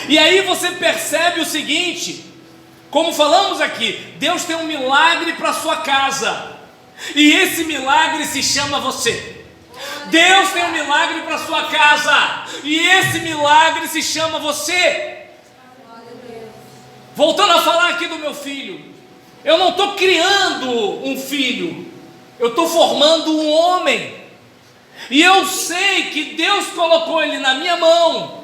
E aí você percebe o seguinte, como falamos aqui, Deus tem um milagre para a sua casa, e esse milagre se chama você. Deus tem um milagre para a sua casa, e esse milagre se chama você. Voltando a falar aqui do meu filho, eu não estou criando um filho, eu estou formando um homem, e eu sei que Deus colocou ele na minha mão,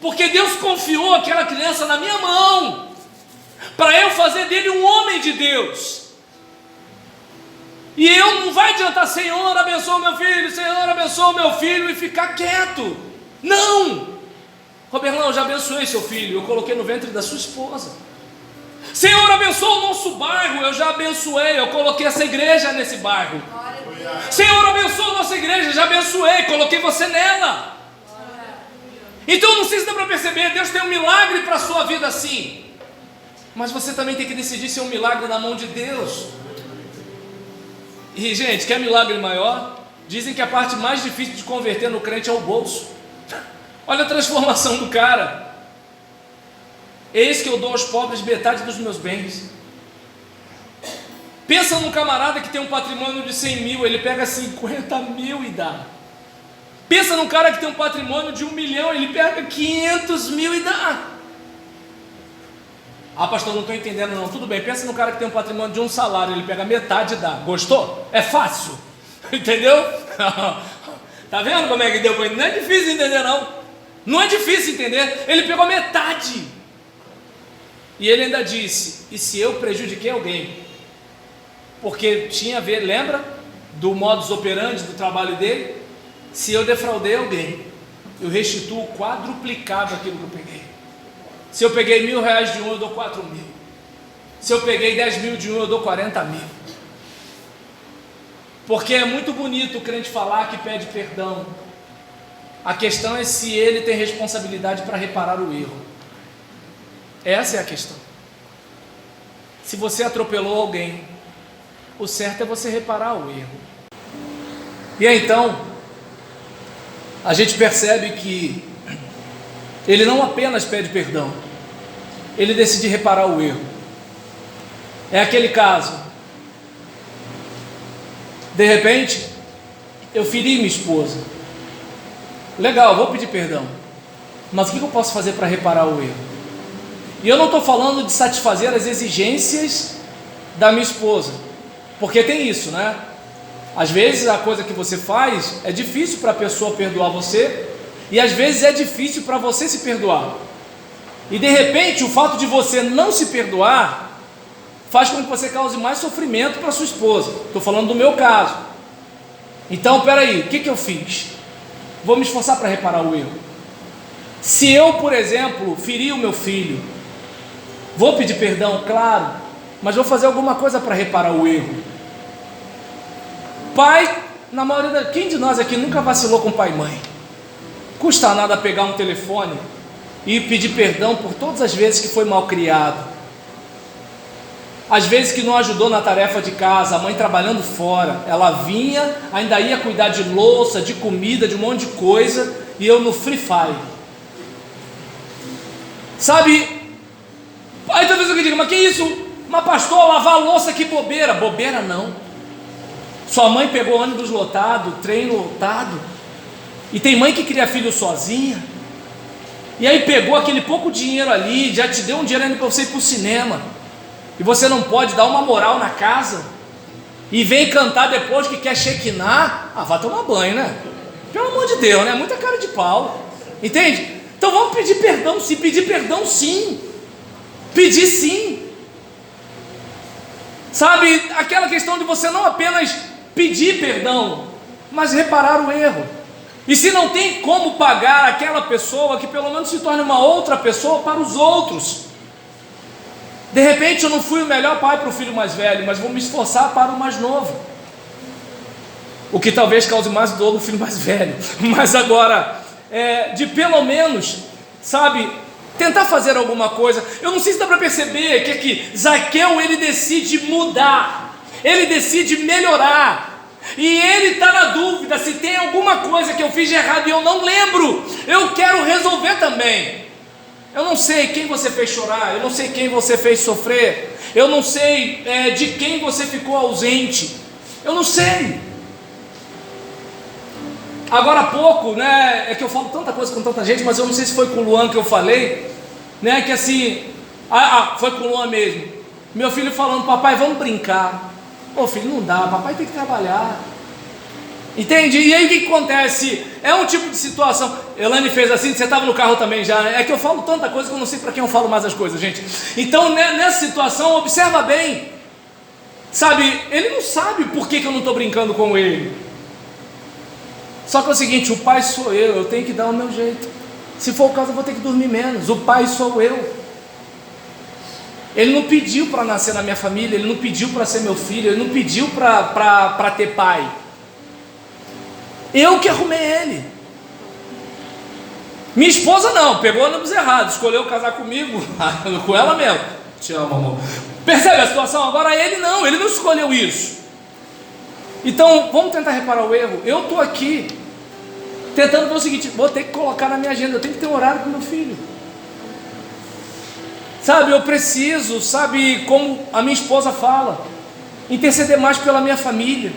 porque Deus confiou aquela criança na minha mão, para eu fazer dele um homem de Deus. E eu não vai adiantar, Senhor abençoa o meu filho, Senhor abençoa o meu filho, e ficar quieto. Não! Roberlão, eu já abençoei seu filho, eu coloquei no ventre da sua esposa. Senhor, abençoa o nosso bairro. Eu já abençoei, eu coloquei essa igreja nesse bairro. Senhor, abençoa a nossa igreja. Já abençoei, coloquei você nela. Então não sei se dá para perceber, Deus tem um milagre para a sua vida assim, mas você também tem que decidir se é um milagre na mão de Deus. E gente, quer milagre maior? Dizem que a parte mais difícil de converter no crente é o bolso. Olha a transformação do cara. Eis que eu dou aos pobres metade dos meus bens. Pensa num camarada que tem um patrimônio de 100 mil, ele pega 50 mil e dá. Pensa num cara que tem um patrimônio de 1 milhão, ele pega 500 mil e dá. Ah, pastor, não estou entendendo não. Tudo bem, pensa num cara que tem um patrimônio de 1 salário, ele pega metade e dá. Gostou? É fácil. Entendeu? Tá vendo como é que deu para entender? Não é difícil entender não. Não é difícil entender. Ele pegou metade. E ele ainda disse, e se eu prejudiquei alguém? Porque tinha a ver, lembra? Do modus operandi do trabalho dele? Se eu defraudei alguém, eu restituo quadruplicado aquilo que eu peguei. Se eu peguei R$1.000 de um, eu dou 4 mil. Se eu peguei 10 mil de um, eu dou 40 mil. Porque é muito bonito o crente falar que pede perdão. A questão é se ele tem responsabilidade para reparar o erro. Essa é a questão. Se você atropelou alguém, o certo é você reparar o erro. E aí, então, a gente percebe que ele não apenas pede perdão, ele decide reparar o erro. É aquele caso, de repente, eu feri minha esposa. Legal, vou pedir perdão, mas o que eu posso fazer para reparar o erro? E eu não estou falando de satisfazer as exigências da minha esposa, porque tem isso, né? Às vezes a coisa que você faz é difícil para a pessoa perdoar você, e às vezes é difícil para você se perdoar. E de repente o fato de você não se perdoar faz com que você cause mais sofrimento para sua esposa. Estou falando do meu caso. Então, peraí, o que eu fiz? Vou me esforçar para reparar o erro. Se eu, por exemplo, feri o meu filho, vou pedir perdão, claro, mas vou fazer alguma coisa para reparar o erro. Pai, na maioria quem de nós aqui nunca vacilou com pai e mãe? Custa nada pegar um telefone e pedir perdão por todas as vezes que foi mal criado, às vezes que não ajudou na tarefa de casa, a mãe trabalhando fora, ela vinha, ainda ia cuidar de louça, de comida, de um monte de coisa, e eu no Free Fire, sabe? Aí talvez alguém diga, mas que isso? Mas pastor, lavar a louça, que bobeira. Bobeira não. Sua mãe pegou ônibus lotado, trem lotado, e tem mãe que cria filho sozinha, e aí pegou aquele pouco dinheiro ali, já te deu um dinheiro ainda para você ir para o cinema, e você não pode dar uma moral na casa, e vem cantar depois que quer Shekinah. Ah, vai tomar banho, né? Pelo amor de Deus, né? Muita cara de pau, entende? Então vamos pedir perdão, sim, pedir perdão sim, pedir sim, sabe, aquela questão de você não apenas pedir perdão, mas reparar o erro. E se não tem como pagar aquela pessoa, que pelo menos se torne uma outra pessoa para os outros. De repente eu não fui o melhor pai para o filho mais velho, mas vou me esforçar para o mais novo, o que talvez cause mais dor no filho mais velho, mas agora, de pelo menos, sabe, tentar fazer alguma coisa. Eu não sei se dá para perceber que aqui Zaqueu, ele decide mudar, ele decide melhorar, e ele está na dúvida se tem alguma coisa que eu fiz de errado e eu não lembro, eu quero resolver também. Eu não sei quem você fez chorar, eu não sei quem você fez sofrer, eu não sei de quem você ficou ausente, eu não sei. Agora há pouco, né, é que eu falo tanta coisa com tanta gente, mas eu não sei se foi com o Luan que eu falei, né, que assim, foi com o Luan mesmo, meu filho falando, papai, vamos brincar. Ô filho, não dá, papai tem que trabalhar, entende? E aí o que acontece? É um tipo de situação. Elane fez assim, você estava no carro também já, né? É que eu falo tanta coisa que eu não sei para quem eu falo mais as coisas, gente. Então nessa situação, observa bem, sabe, ele não sabe por que eu não estou brincando com ele, só que é o seguinte, o pai sou eu tenho que dar o meu jeito. Se for o caso, eu vou ter que dormir menos, o pai sou eu. Ele não pediu para nascer na minha família, ele não pediu para ser meu filho, ele não pediu para ter pai. Eu que arrumei ele. Minha esposa não, pegou ônibus errado, escolheu casar comigo, com ela mesmo. Te amo, amor. Percebe a situação? Agora ele não escolheu isso. Então, vamos tentar reparar o erro. Eu estou aqui tentando ver o seguinte: vou ter que colocar na minha agenda, eu tenho que ter um horário para o meu filho. Sabe, eu preciso, sabe, como a minha esposa fala, interceder mais pela minha família.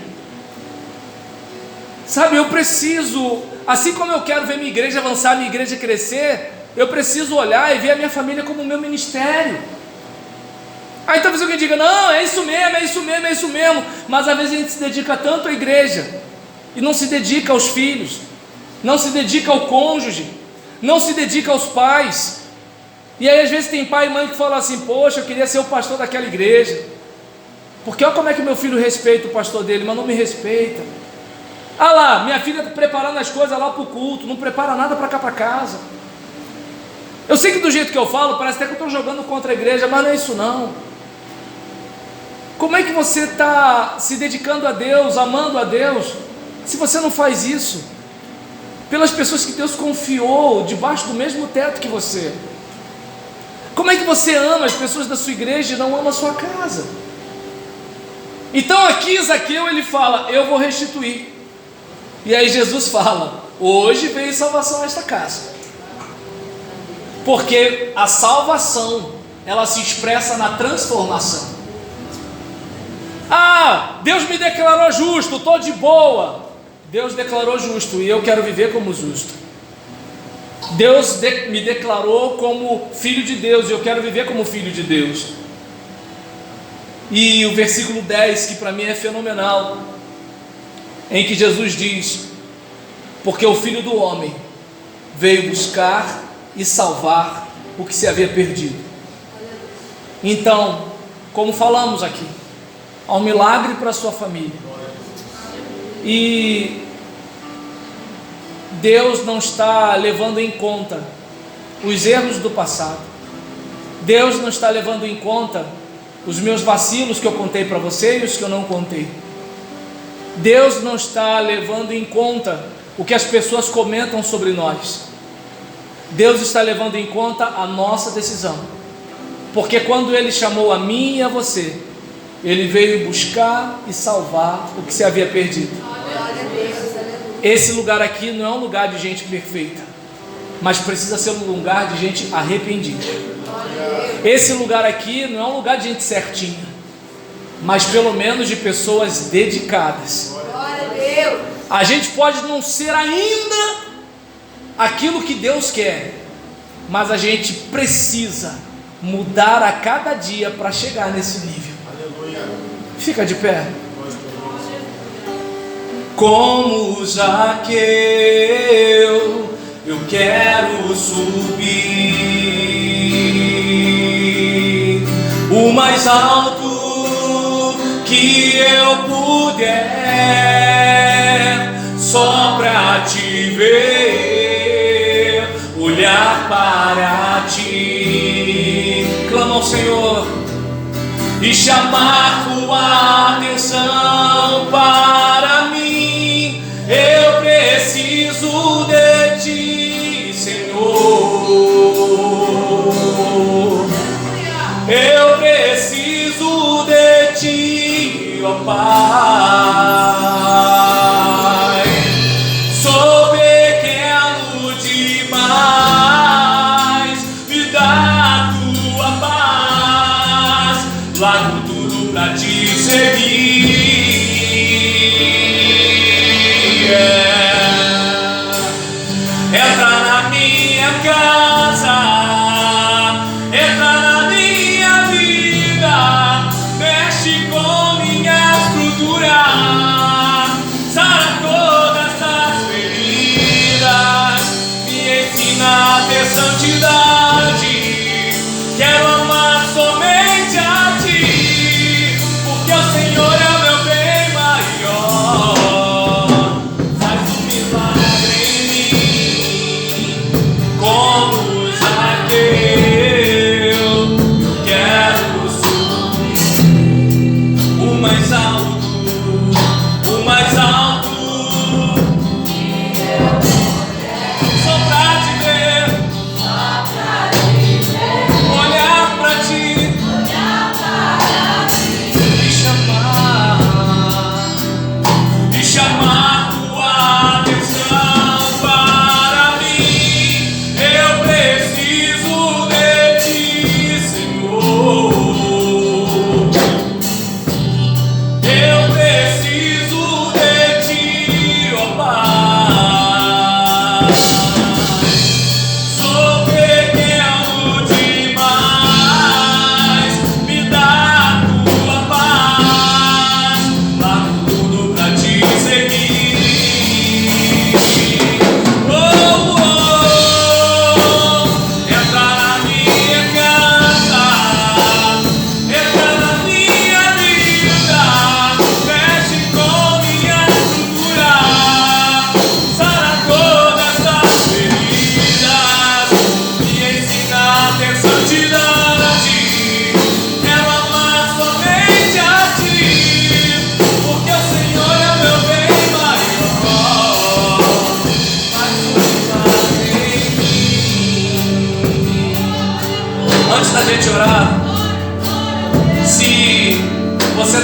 Sabe, eu preciso, assim como eu quero ver minha igreja avançar, minha igreja crescer, eu preciso olhar e ver a minha família como o meu ministério. Aí talvez alguém diga: não, é isso mesmo. Mas às vezes a gente se dedica tanto à igreja e não se dedica aos filhos, não se dedica ao cônjuge, não se dedica aos pais. E aí às vezes tem pai e mãe que falam assim: poxa, eu queria ser o pastor daquela igreja, porque olha como é que meu filho respeita o pastor dele, mas não me respeita. Ah lá, minha filha está preparando as coisas lá para o culto, não prepara nada para cá para casa. Eu sei que do jeito que eu falo, parece até que eu estou jogando contra a igreja, mas não é isso não. Como é que você está se dedicando a Deus, amando a Deus, se você não faz isso pelas pessoas que Deus confiou debaixo do mesmo teto que você? Como é que você ama as pessoas da sua igreja e não ama a sua casa? Então aqui Zaqueu ele fala: eu vou restituir. E aí Jesus fala: hoje veio salvação a esta casa. Porque a salvação, ela se expressa na transformação. Ah, Deus me declarou justo, estou de boa. Deus declarou justo e eu quero viver como justo. Deus me declarou como filho de Deus e eu quero viver como filho de Deus. E o versículo 10, que para mim é fenomenal, em que Jesus diz: porque o Filho do Homem veio buscar e salvar o que se havia perdido. Então, como falamos aqui, há um milagre para a sua família. E Deus não está levando em conta os erros do passado. Deus não está levando em conta os meus vacilos que eu contei para você e os que eu não contei. Deus não está levando em conta o que as pessoas comentam sobre nós. Deus está levando em conta a nossa decisão. Porque quando Ele chamou a mim e a você, Ele veio buscar e salvar o que se havia perdido. Esse lugar aqui não é um lugar de gente perfeita, mas precisa ser um lugar de gente arrependida. Esse lugar aqui não é um lugar de gente certinha, mas pelo menos de pessoas dedicadas. A gente pode não ser ainda aquilo que Deus quer, mas a gente precisa mudar a cada dia para chegar nesse nível. Fica de pé. Como Zaqueu, eu quero subir o mais alto que eu puder, só para te ver, olhar para ti, clama ao Senhor e chamar tua atenção para mim. Eu preciso de ti, Senhor. Eu preciso de ti, ó Pai. Sou pequeno demais, me dá a tua paz. Largo tudo pra te seguir. Entra na minha casa, entra na minha vida, mexe com minha estrutura, sara todas as feridas, me ensina a ter santidade. Quero amar somente a ti, porque o Senhor é o meu bem maior. Faz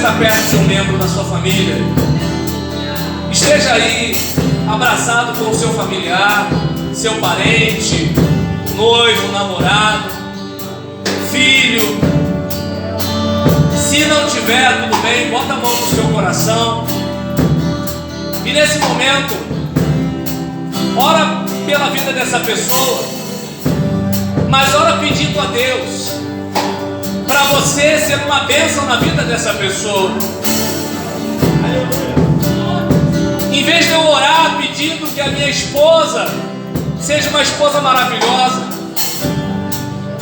esteja perto de um membro da sua família. Esteja aí, abraçado com o seu familiar, seu parente, noivo, namorado, filho. Se não tiver, tudo bem, bota a mão no seu coração. E nesse momento, ora pela vida dessa pessoa, mas ora pedindo a Deus para você ser uma bênção na vida dessa pessoa. Em vez de eu orar pedindo que a minha esposa seja uma esposa maravilhosa,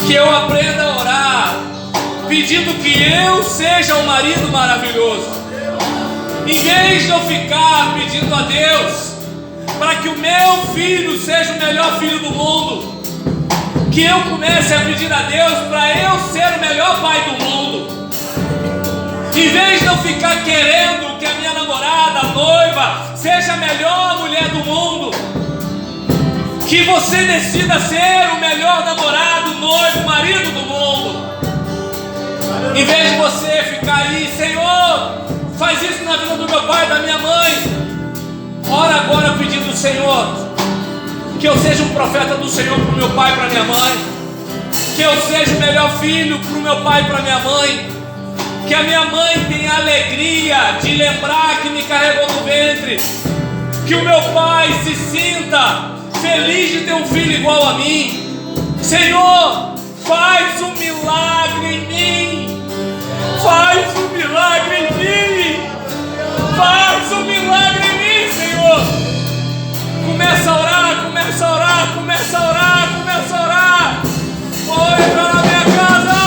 que eu aprenda a orar pedindo que eu seja um marido maravilhoso. Em vez de eu ficar pedindo a Deus para que o meu filho seja o melhor filho do mundo, que eu comece a pedir a Deus para eu ser o melhor pai do mundo. Em vez de eu ficar querendo que a minha namorada, a noiva, seja a melhor mulher do mundo, que você decida ser o melhor namorado, noivo, marido do mundo. Em vez de você ficar aí, Senhor, faz isso na vida do meu pai, da minha mãe. Ora agora pedindo ao Senhor que eu seja um profeta do Senhor para o meu pai e para minha mãe, que eu seja o melhor filho para o meu pai e para minha mãe, que a minha mãe tenha alegria de lembrar que me carregou no ventre, que o meu pai se sinta feliz de ter um filho igual a mim. Senhor, faz um milagre em mim, faz um milagre em mim, faz um milagre em mim, Senhor. Começa a orar, começa a orar, começa a orar, começa a orar. Oh, entra na minha casa,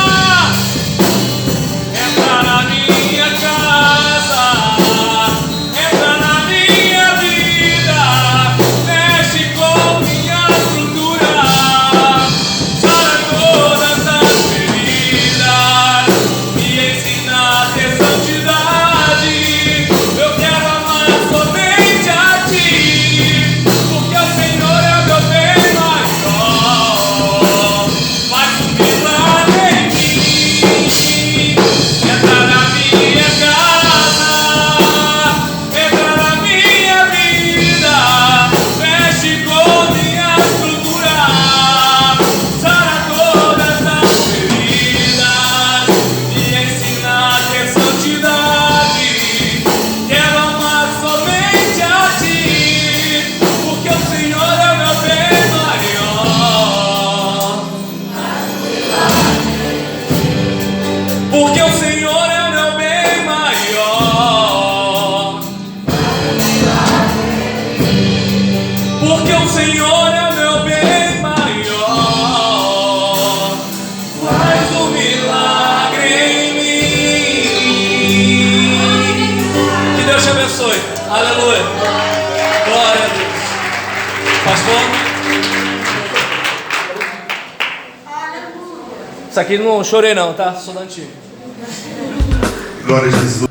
entra na minha casa, entra na minha vida, mexe com minha estrutura, sara todas as feridas, me ensina a ter santidade. Eu quero amar somente a Ti, porque o Senhor é o meu bem maior. Faz um milagre em mim, entra na minha casa, entra na minha vida, mexe com minha estrutura, sara todas as feridas, me ensina a ter santidade. Quero amar somente a Ti, porque o Senhor é o meu bem maior. Porque o Senhor é o meu bem maior. Porque o Senhor é o meu bem maior. Faz um milagre em mim. Que Deus te abençoe. Aleluia. Glória a Deus. Pastor? Isso aqui não chorei não, tá? Sou da antiga. Glória a Jesus.